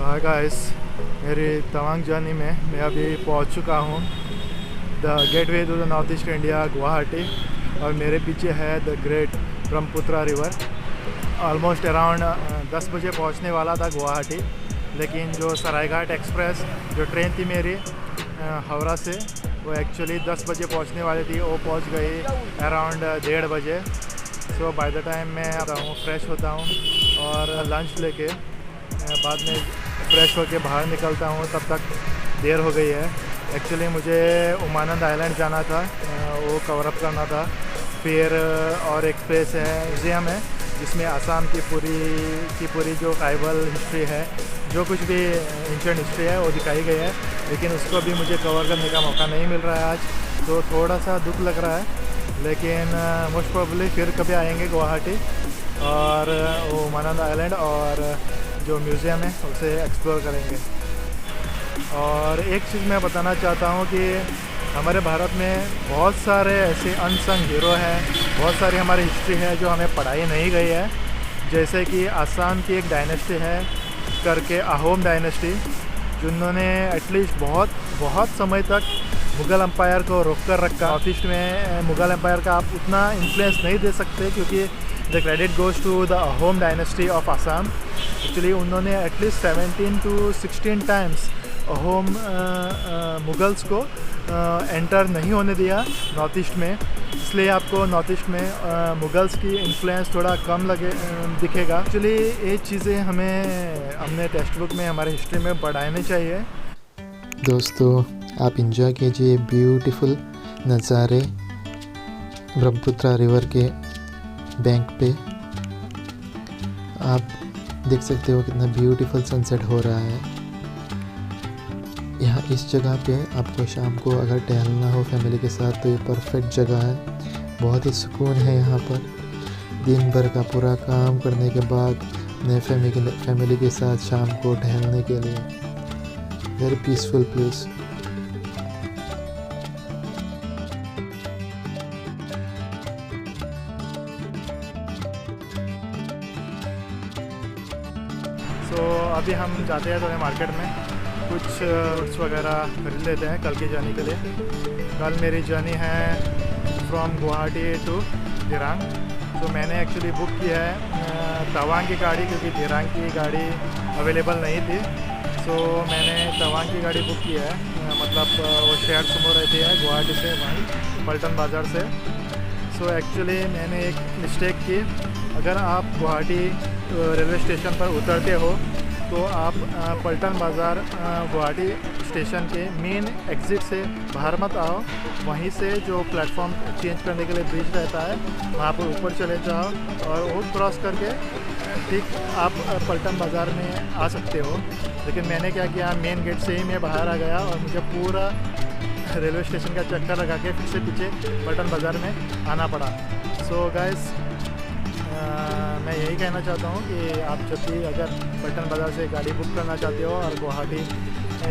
Hi guys, मेरी Tawang journey में मैं अभी पहुंच चुका हूं the gateway to the north east India Guwahati. और मेरे पीछे है the great Brahmaputra river. Almost around 10 बजे पहुंचने वाला था गुवाहाटी, लेकिन जो सरायघाट एक्सप्रेस जो ट्रेन थी मेरी हावड़ा से, वो एक्चुअली 10 बजे पहुंचने वाली थी। वो पहुंच गई अराउंड 1:30 बजे। सो बाय द टाइम मैं आता हूँ, फ्रेश होता हूँ और लंच लेके बाद में फ्रेश होके बाहर निकलता हूँ, तब तक देर हो गई है। एक्चुअली मुझे उमानंद आइलैंड जाना था, वो कवर अप करना था। फिर और एक प्लेस है, म्यूज़ियम है, जिसमें असम की पूरी जो ट्राइबल हिस्ट्री है, जो कुछ भी एंशिएंट हिस्ट्री है, वो दिखाई गई है। लेकिन उसको भी मुझे कवर करने का मौका नहीं मिल रहा है आज, तो थोड़ा सा दुख लग रहा है। लेकिन मोस्ट प्रोबेबली फिर कभी आएंगे गुवाहाटी और वो उमानंद आइलैंड और जो म्यूज़ियम है उसे एक्सप्लोर करेंगे। और एक चीज़ मैं बताना चाहता हूँ कि हमारे भारत में बहुत सारे ऐसे अनसंग हीरो हैं, बहुत सारी हमारी हिस्ट्री है जो हमें पढ़ाई नहीं गई है। जैसे कि असम की एक डायनेस्टी है करके, अहोम डायनेस्टी, जिन्होंने एटलीस्ट बहुत समय तक मुग़ल एम्पायर को रोक कर रखा। नॉर्थ ईस्ट में मुग़ल एम्पायर का आप उतना इन्फ्लुएंस नहीं दे सकते, क्योंकि the credit goes to the Ahom dynasty of Assam. Actually उन्होंने at least 17 to 16 times Ahom Mughals को एंटर नहीं होने दिया नॉर्थ ईस्ट में। इसलिए आपको नॉर्थ ईस्ट में मुग़ल्स की इन्फ्लुएंस थोड़ा कम दिखेगा। एक्चुअली ये चीज़ें हमने टेक्स्ट बुक में, हमारे हिस्ट्री में पढ़ानी चाहिए। दोस्तों, आप इंजॉय कीजिए ब्यूटीफुल नज़ारे ब्रह्मपुत्रा रिवर के बैंक पे। आप देख सकते हो कितना ब्यूटीफुल सनसेट हो रहा है यहाँ इस जगह पे। आपको शाम को अगर टहलना हो फैमिली के साथ तो ये परफेक्ट जगह है। बहुत ही सुकून है यहाँ पर। दिन भर का पूरा काम करने के बाद अपने फैमिली के साथ शाम को टहलने के लिए वेरी पीसफुल प्लेस। तो अभी हम जाते हैं थोड़े मार्केट में, कुछ फ्रूट्स वगैरह खरीद लेते हैं कल की जर्नी के लिए। कल मेरी जर्नी है फ्रॉम गुवाहाटी टू दिरांग। तो मैंने एक्चुअली बुक किया है तवांग की गाड़ी, क्योंकि दिरांग की गाड़ी अवेलेबल नहीं थी। सो मैंने तवांग की गाड़ी बुक की है, मतलब वो शहर सुमो रहती है गुवाहाटी से, वहीं पल्टन बाज़ार से। सो एक्चुअली मैंने एक मिस्टेक की। अगर आप गुवाहाटी रेलवे स्टेशन पर उतरते हो तो आप पल्टन बाज़ार गुवाहाटी स्टेशन के मेन एग्ज़िट से बाहर मत आओ। वहीं से जो प्लेटफॉर्म चेंज करने के लिए ब्रिज रहता है, वहाँ पर ऊपर चले जाओ और वो क्रॉस करके ठीक आप पल्टन बाज़ार में आ सकते हो। लेकिन मैंने क्या किया, मेन गेट से ही मैं बाहर आ गया और मुझे पूरा रेलवे स्टेशन का चक्कर लगा के फिर से पीछे पल्टन बाज़ार में आना पड़ा। सो गाइस, मैं यही कहना चाहता हूँ कि आप जब भी अगर पल्टन बाज़ार से गाड़ी बुक करना चाहते हो और गुवाहाटी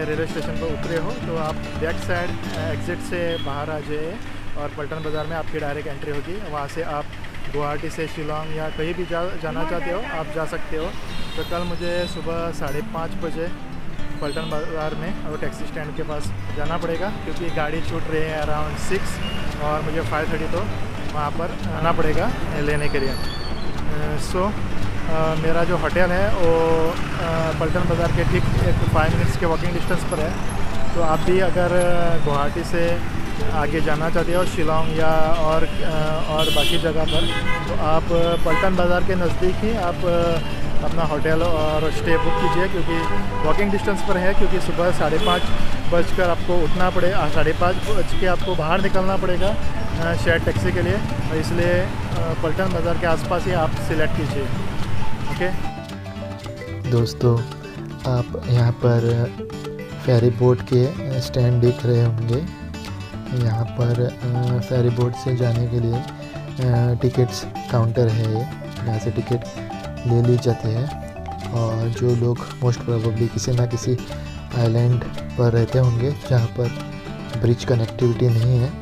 रेलवे स्टेशन पर उतरे हो, तो आप बैक साइड एग्ज़िट से बाहर आ जाइए और पल्टन बाज़ार में आपकी डायरेक्ट एंट्री होगी। वहाँ से आप गुवाहाटी से शिलोंग या कहीं भी जाना चाहते हो आप जा सकते हो। तो कल मुझे सुबह 5:30 बजे पल्टन बाज़ार में और टैक्सी स्टैंड के पास जाना पड़ेगा, क्योंकि गाड़ी छूट रही है अराउंड 6 और मुझे 5:30 तो वहाँ पर आना पड़ेगा लेने के लिए। मेरा जो होटल है वो पल्टन बाज़ार के ठीक 5 मिनट्स के वॉकिंग डिस्टेंस पर है। तो आप भी अगर गुवाहाटी से आगे जाना चाहते हो शिलोंग या और बाकी जगह पर, तो आप पल्टन बाज़ार के नज़दीक ही आप अपना होटल और स्टे बुक कीजिए, क्योंकि वॉकिंग डिस्टेंस पर है। क्योंकि सुबह 5:30 बजकर आपको उठना पड़े, 5:30 बज के आपको बाहर निकलना पड़ेगा शेयर टैक्सी के लिए। इसलिए पल्टन बाज़ार के आसपास ही आप सिलेक्ट कीजिए। ओके दोस्तों, आप यहाँ पर फेरी बोट के स्टैंड देख रहे होंगे। यहाँ पर फेरी बोट से जाने के लिए टिकट्स काउंटर है, यहाँ से टिकट ले ली जाती है। और जो लोग मोस्ट प्रोबेबली किसी ना किसी आइलैंड पर रहते होंगे जहाँ पर ब्रिज कनेक्टिविटी नहीं है,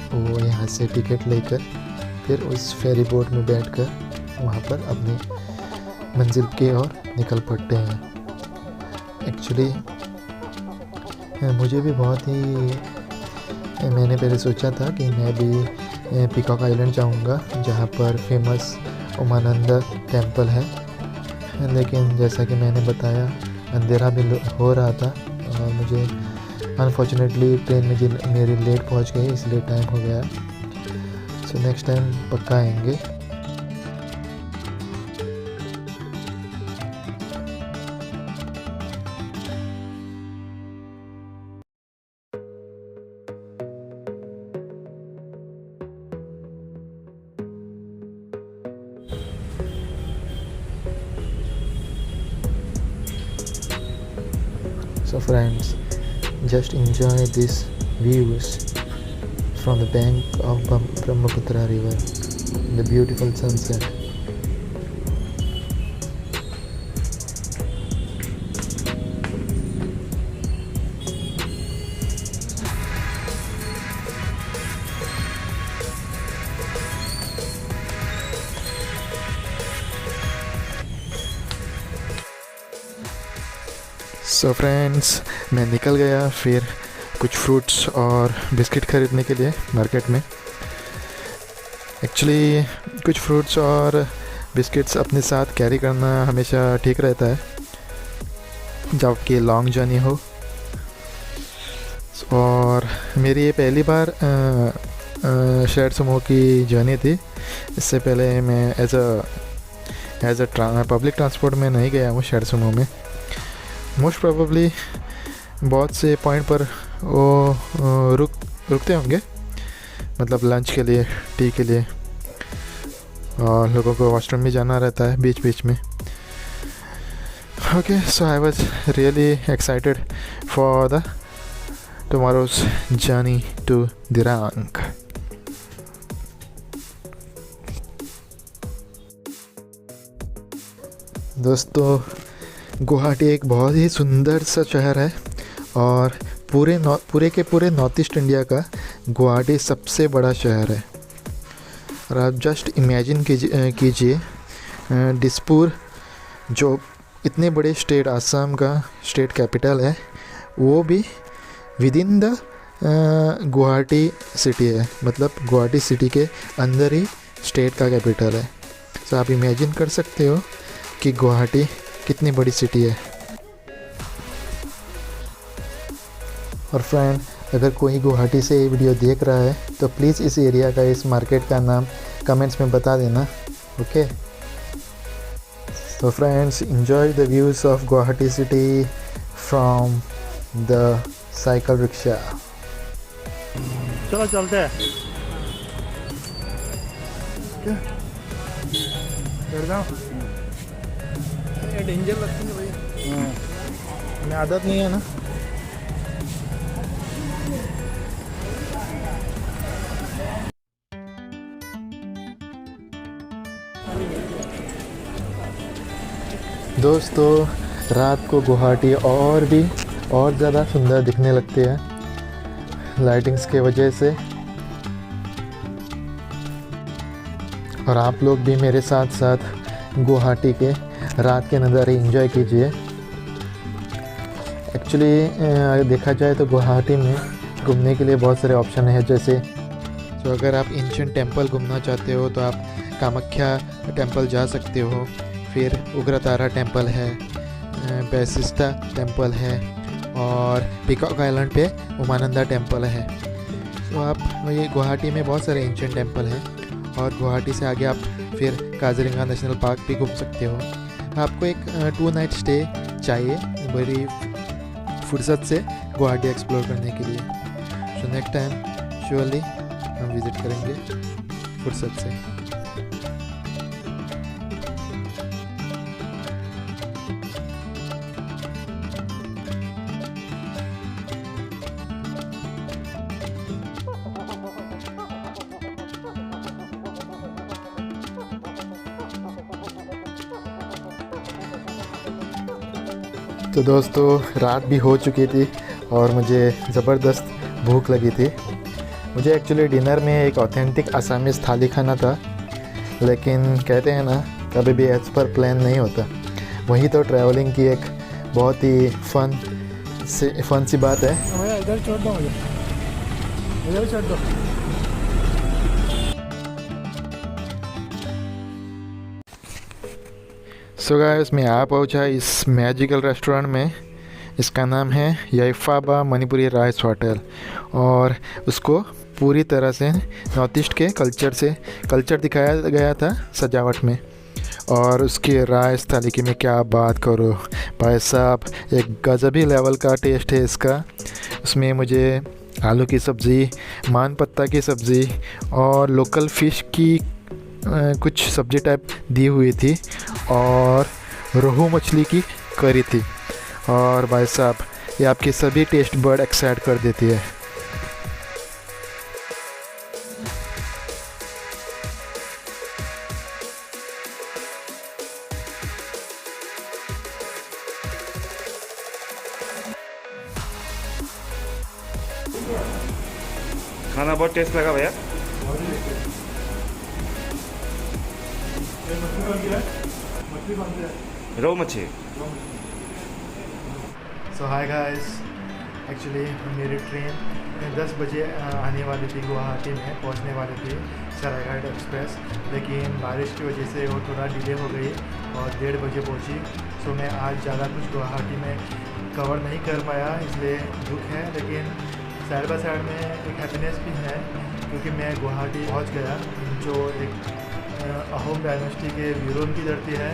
वो यहाँ से टिकट लेकर फिर उस फेरी बोट में बैठकर वहाँ पर अपनी मंजिल की ओर निकल पड़ते हैं। एक्चुअली मुझे भी बहुत ही, मैंने पहले सोचा था कि मैं भी पीकॉक आइलैंड जाऊंगा जहाँ पर फेमस उमानंद टेम्पल है, लेकिन जैसा कि मैंने बताया अंधेरा भी हो रहा था और मुझे अनफॉर्चुनेटली ट्रेन में मेरी लेट पहुंच गई, इसलिए टाइम हो गया। सो नेक्स्ट टाइम पक्का आएंगे। So friends, just enjoy these views from the bank of Brahmaputra river, the beautiful sunset. So friends, मैं निकल गया फिर कुछ फ्रूट्स और बिस्किट ख़रीदने के लिए मार्केट में। एक्चुअली कुछ फ्रूट्स और बिस्किट्स अपने साथ कैरी करना हमेशा ठीक रहता है जब आपकी लॉन्ग जर्नी हो। और मेरी ये पहली बार शेयर्ड सुमो की जर्नी थी। इससे पहले मैं एज अ पब्लिक ट्रांसपोर्ट में नहीं गया हूँ शेयर्ड सुमो में। मोस्ट प्रोबेबली बहुत से पॉइंट पर वो रुकते होंगे, मतलब लंच के लिए, टी के लिए, और लोगों को वॉशरूम भी जाना रहता है बीच बीच में। Okay, so I was really excited for the tomorrow's journey to Dirang. दोस्तों, गुवाहाटी एक बहुत ही सुंदर सा शहर है और पूरे नॉर्थ ईस्ट इंडिया का गुवाहाटी सबसे बड़ा शहर है। और आप जस्ट इमेजिन कीजिए दिसपुर, जो इतने बड़े स्टेट आसाम का स्टेट कैपिटल है, वो भी with in the Guwahati city है, मतलब गुवाहाटी सिटी के अंदर ही स्टेट का कैपिटल है। तो आप इमेजिन कर सकते हो कि गुवाहाटी कितनी बड़ी सिटी है। और फ्रेंड, अगर कोई गुवाहाटी से ये वीडियो देख रहा है तो प्लीज़ इस एरिया का, इस मार्केट का नाम कमेंट्स में बता देना। Okay, so friends, enjoy the views of Guwahati city from the cycle rickshaw. चलो चलते हैं। क्या डेंजर लगती है भैया, हमें आदत नहीं है ना। दोस्तों, रात को गुवाहाटी और ज़्यादा सुंदर दिखने लगते हैं लाइटिंग्स के वजह से। और आप लोग भी मेरे साथ साथ गुवाहाटी के रात के नज़ारे एंजॉय कीजिए। एक्चुअली देखा जाए तो गुवाहाटी में घूमने के लिए बहुत सारे ऑप्शन हैं, जैसे तो अगर आप एंशिएंट टेम्पल घूमना चाहते हो तो आप कामाख्या टेम्पल जा सकते हो, फिर उग्रतारा टेम्पल है, बैसिस्टा टेम्पल है, और पीकॉक आइलैंड पे उमानंदा टेम्पल है। तो आप ये गुवाहाटी में बहुत सारे एंशिएंट टेम्पल हैं, और गुवाहाटी से आगे आप फिर काजीरंगा नेशनल पार्क भी घूम सकते हो। आपको एक 2 नाइट स्टे चाहिए बड़ी फुर्सत से गुवाहाटी एक्सप्लोर करने के लिए। सो नेक्स्ट टाइम श्योरली हम विज़िट करेंगे फुर्सत से। तो दोस्तों, रात भी हो चुकी थी और मुझे ज़बरदस्त भूख लगी थी। मुझे एक्चुअली डिनर में एक ऑथेंटिक असमीज़ थाली खाना था, लेकिन कहते हैं ना, कभी भी एज़ पर प्लान नहीं होता। वही तो ट्रैवलिंग की एक बहुत ही फन सी बात है। भैया इधर छोड़ दो, मुझे इधर छोड़ दो। सो गाइस, मैं आ पहुंचा इस मैजिकल रेस्टोरेंट में। इसका नाम है याइफाबा मणिपुरी राइस होटल और उसको पूरी तरह से नॉर्थ ईस्ट के कल्चर दिखाया गया था सजावट में। और उसकी राइस थाली की मैं क्या बात करूँ भाई साहब, एक गजबी लेवल का टेस्ट है इसका। उसमें मुझे आलू की सब्ज़ी, मान पत्ता की सब्ज़ी और लोकल फ़िश की कुछ सब्ज़ी टाइप दी हुई थी और रोहू मछली की करी थी। और भाई साहब, ये आपके सभी टेस्ट बर्ड एक्साइट कर देती है। खाना बहुत टेस्ट लगा भैया। रोहू मच्छी। सो हाय गाइस, एक्चुअली मेरी ट्रेन 10 बजे आने वाली थी, गुवाहाटी में पहुंचने वाली थी सरायघाट एक्सप्रेस, लेकिन बारिश की वजह से वो थोड़ा डिले हो गई और 1:30 बजे पहुंची। सो मैं आज ज़्यादा कुछ गुवाहाटी में कवर नहीं कर पाया, इसलिए दुख है। लेकिन साइड बाय साइड में एक हैप्पीनेस भी है क्योंकि मैं गुवाहाटी पहुंच गया, जो एक अहोम डायनेस्टी के वीरों की धरती है।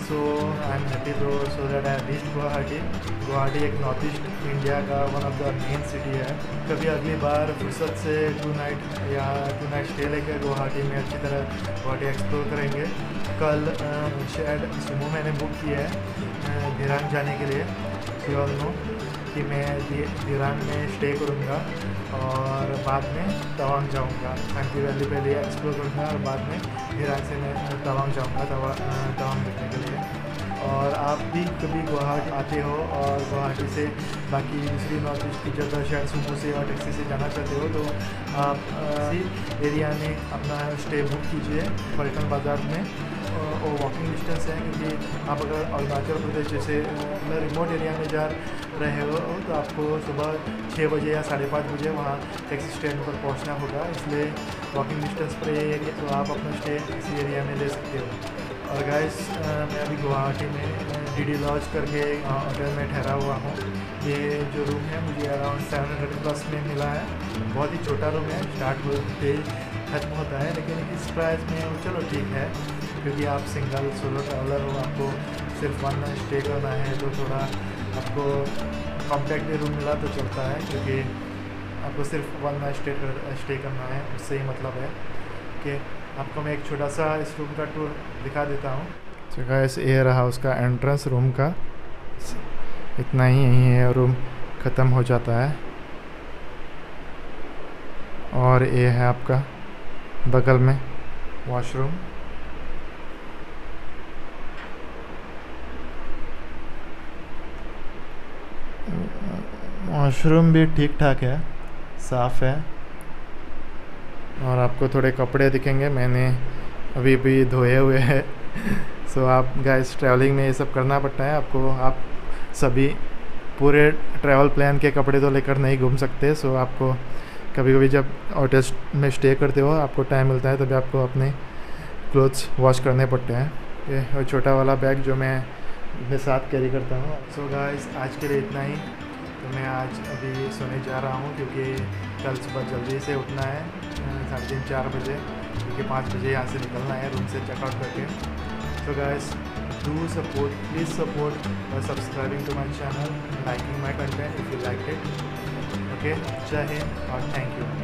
So I am happy so that I reached Guwahati. Guwahati एक नॉर्थ ईस्ट इंडिया का one of the main city है। कभी अगली बार फुर्सत से 2 नाइट स्टे लेकर गुवाहाटी में अच्छी तरह गुवाहाटी एक्सप्लोर करेंगे। कल शायद सुमो मैंने बुक किया है दिरांग जाने के लिए। यू ऑल नो कि मैं दिरांग में स्टे करूँगा और बाद में तवांग जाऊँगा। खांची वैली पहले एक्सप्लोर करूँगा और बाद में दिरांग से मैं तवांग जाऊँगा तवांग देखने के लिए। और आप भी कभी गुवाहाटी आते हो और गुवाहाटी से बाकी दूसरी नॉर्थ ईस्ट की जगह शायद सुमो से और टैक्सी से जाना चाहते हो तो आप इसी एरिया में अपना स्टे बुक कीजिए पलटन बाज़ार में। वो वॉकिंग डिस्टेंस है क्योंकि आप अगर अरुणाचल प्रदेश जैसे रिमोट एरिया में जा रहे हो तो आपको सुबह 6 बजे या 5:30 बजे वहाँ टैक्सी स्टैंड पर पहुँचना होगा, इसलिए वॉकिंग डिस्टेंस पर ये एरिया तो आप अपना स्टे इसी एरिया में ले सकते हो। और गाइस, मैं अभी गुवाहाटी में डीडी लॉज करके होटल में ठहरा हुआ हूँ। ये जो रूम है मुझे अराउंड 700+ में मिला है। बहुत ही छोटा रूम है, स्टार्ट होते खत्म होता है, लेकिन इस प्राइस में चलो ठीक है क्योंकि आप सिंगल सोलो ट्रैवलर हो, आपको सिर्फ 1 नाइट स्टे करना है तो थोड़ा आपको कॉम्पैक्ट रूम मिला तो चलता है, क्योंकि आपको सिर्फ 1 नाइट स्टे करना है। उससे ही मतलब है कि आपको मैं एक छोटा सा इस रूम का टूर दिखा देता हूँ। तो गाइस, ये रहा उसका एंट्रेंस रूम का, इतना ही यही है, रूम ख़त्म हो जाता है। और ये है आपका बगल में वॉशरूम। वॉशरूम भी ठीक ठाक है, साफ़ है। और आपको थोड़े कपड़े दिखेंगे, मैंने अभी भी धोए हुए हैं। सो आप गाइस, ट्रैवलिंग में ये सब करना पड़ता है आपको। आप सभी पूरे ट्रैवल प्लान के कपड़े तो लेकर नहीं घूम सकते। सो आपको कभी कभी जब होटल में स्टे करते हो, आपको टाइम मिलता है, तभी आपको अपने क्लोथ्स वॉश करने पड़ते हैं। ये छोटा वाला बैग जो मैं अपने साथ कैरी करता हूँ। सो गाइस, आज के लिए इतना ही। तो मैं आज अभी सोने जा रहा हूँ क्योंकि कल सुबह जल्दी से उठना है, 3:30-4 बजे, क्योंकि 5 बजे यहाँ से निकलना है रूम से चेकआउट करके। So guys, do support, please support by subscribing to my channel, liking my content if you liked it. Okay, जय हिंद और थैंक यू।